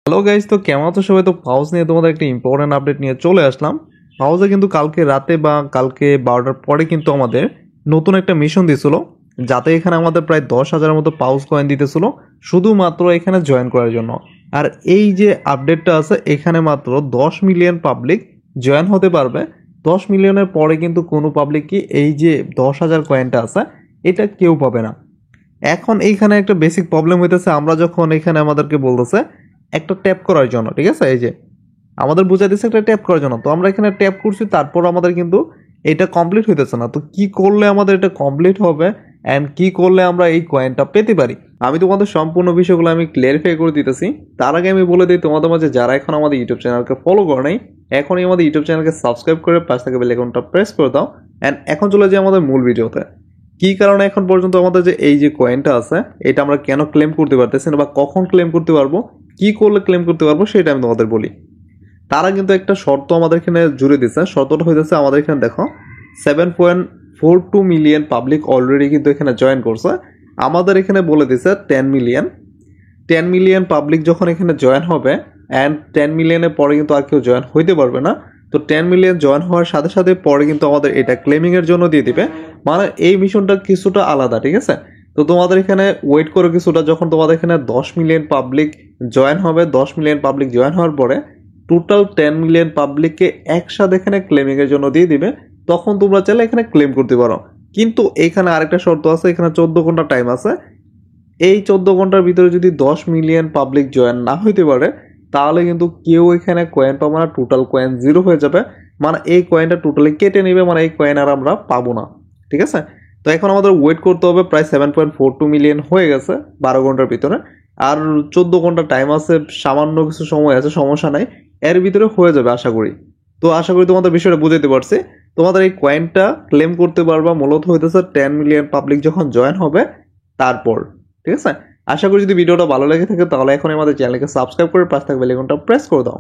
Hello guys, তো কেমন আছো সবাই? তো পাউজ নিয়ে তোমাদের একটা ইম্পর্টেন্ট আপডেট নিয়ে চলে আসলাম। পাউজে কিন্তু কালকে রাতে বা কালকে 12টার পরে কিন্তু আমাদের নতুন একটা মিশন দিয়েছিল, যাতে এখানে আমাদের প্রায় 10,000 মতো পাউজ কয়েন দিতেছিল শুধুমাত্র এখানে জয়েন করার জন্য। আর এই যে আপডেটটা আছে, এখানে মাত্র 10 মিলিয়ন পাবলিক জয়েন হতে পারবে। 10 মিলিয়নের পরে কিন্তু কোনো পাবলিক কি এই যে 10,000 কয়েনটা আছে এটা কেউ পাবে না। এখন এইখানে একটা বেসিক প্রবলেম হইতেছে, আমরা যখন এখানে আমাদেরকে বলতেছে একটা ট্যাপ করার জন্য, ঠিক আছে, এই যে আমাদের বুঝাই দিচ্ছে একটা ট্যাপ করার জন্য, তো আমরা এখানে ট্যাপ করছি, তারপর আমাদের কিন্তু এটা কমপ্লিট হইতেছে না। তো কি করলে আমাদের এটা কমপ্লিট হবে অ্যান্ড কি করলে আমরা এই কয়েনটা পেতে পারি, আমি তোমাদের সম্পূর্ণ বিষয়গুলো আমি ক্লিয়ারিফাই করে দিতেছি। তার আগে আমি বলে দিই তোমাদের মাঝে যারা এখন আমাদের ইউটিউব চ্যানেলকে ফলো করে নাই, এখনই আমাদের ইউটিউব চ্যানেলকে সাবস্ক্রাইব করে পাশ থেকে বেল আইকনটা প্রেস করে দাও। অ্যান্ড এখন চলে যাই আমাদের মূল ভিডিওতে। কি কারণে এখন পর্যন্ত আমাদের যে এই যে কয়েনটা আছে এটা আমরা কেন ক্লেম করতে পারতেছি না, বা কখন ক্লেম করতে পারবো, কি করলে ক্লেম করতে পারবো, সেটা আমি তোমাদের বলি। তারা কিন্তু একটা শর্ত আমাদের এখানে জুড়ে দিচ্ছে। শর্তটা হইতেছে, আমাদের এখানে দেখো 7.42 মিলিয়ন পাবলিক অলরেডি কিন্তু এখানে জয়েন করছে। আমাদের এখানে বলে দিছে 10 মিলিয়ন পাবলিক যখন এখানে জয়েন হবে, অ্যান্ড 10 মিলিয়নের পরে কিন্তু আর কেউ জয়েন হইতে পারবে না। তো 10 মিলিয়ন জয়েন হওয়ার সাথে সাথে পরে কিন্তু আমাদের এটা ক্লেমিংয়ের জন্য দিয়ে দিবে। মানে এই মিশনটা কিছুটা আলাদা, ঠিক আছে। তো তোমাদের এখানে ওয়েট করো কিছুটা, যখন তোমাদের এখানে 10 মিলিয়ন পাবলিক জয়েন হবে, 10 মিলিয়ন পাবলিক জয়েন হওয়ার পরে টোটাল 10 মিলিয়ন পাবলিককে একসাথে এখানে ক্লেমিংয়ের জন্য দিয়ে দিবে। তখন তোমরা চাইলে এখানে ক্লেম করতে পারো। কিন্তু এখানে আরেকটা শর্ত আছে, এখানে 14 ঘন্টা টাইম আছে। এই 14 ঘন্টার ভিতরে যদি 10 মিলিয়ন পাবলিক জয়েন না হইতে পারে, তাহলে কিন্তু কেউ এখানে কয়েন পাবো না, টোটাল কয়েন জিরো হয়ে যাবে। মানে এই কয়েনটা টোটালি কেটে নেবে, মানে এই কয়েন আর আমরা পাবো না, ঠিক আছে। তো এখন আমাদের ওয়েট করতে হবে, প্রায় 7.42 মিলিয়ন হয়ে গেছে 12 ঘন্টার ভিতরে। আর 14 ঘন্টা টাইম আছে, সামান্য কিছু সময় আছে, সমস্যা নাই, এর ভিতরে হয়ে যাবে আশা করি। তো আশা করি তোমাদের বিষয়টা বুঝাইতে পারছি। তোমাদের এই কয়েনটা ক্লেম করতে পারবা মূলত হইতেছে 10 মিলিয়ন পাবলিক যখন জয়েন হবে তারপর, ঠিক আছে। আশা করি যদি ভিডিওটা ভালো লেগে থাকে তাহলে এখন আমাদের চ্যানেলকে সাবস্ক্রাইব করে পাশে থাকা বেল আইকনটা প্রেস করে দাও।